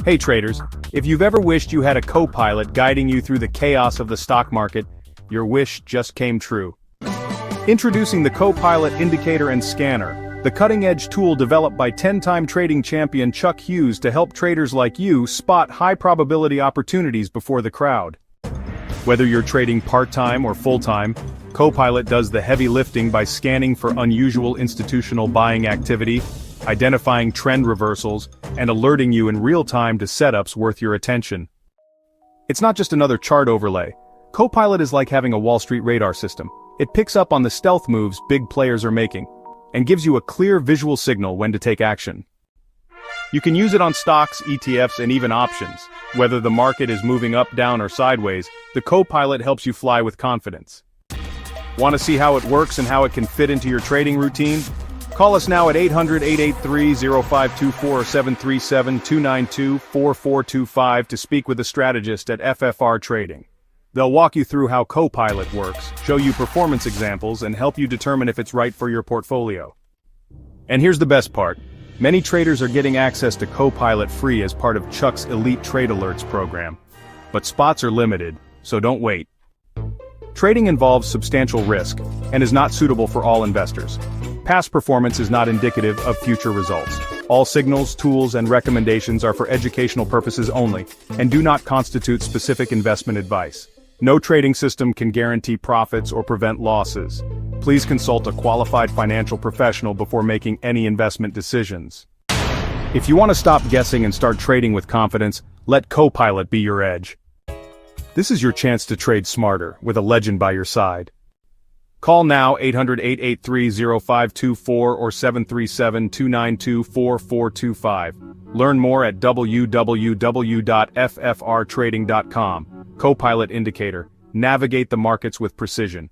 Hey traders, if you've ever wished you had a co-pilot guiding you through the chaos of the stock market, your wish just came true. Introducing the CoPilot Indicator and Scanner, the cutting-edge tool developed by 10-time trading champion Chuck Hughes to help traders like you spot high-probability opportunities before the crowd. Whether you're trading part-time or full-time, CoPilot does the heavy lifting by scanning for unusual institutional buying activity, identifying trend reversals, and alerting you in real time to setups worth your attention. It's not just another chart overlay. CoPilot is like having a Wall Street radar system. It picks up on the stealth moves big players are making, and gives you a clear visual signal when to take action. You can use it on stocks, ETFs, and even options. Whether the market is moving up, down, or sideways, the CoPilot helps you fly with confidence. Want to see how it works and how it can fit into your trading routine? Call us now at 800-883-0524 or 737-292-4425 to speak with a strategist at FFR Trading. They'll walk you through how CoPilot works, show you performance examples, and help you determine if it's right for your portfolio. And here's the best part. Many traders are getting access to CoPilot free as part of Chuck's Elite Trade Alerts program. But spots are limited, so don't wait. Trading involves substantial risk, and is not suitable for all investors. Past performance is not indicative of future results. All signals, tools, and recommendations are for educational purposes only, and do not constitute specific investment advice. No trading system can guarantee profits or prevent losses. Please consult a qualified financial professional before making any investment decisions. If you want to stop guessing and start trading with confidence, let CoPilot be your edge. This is your chance to trade smarter, with a legend by your side. Call now 800-883-0524 or 737-292-4425. Learn more at www.ffrtrading.com. CoPilot Indicator. Navigate the markets with precision.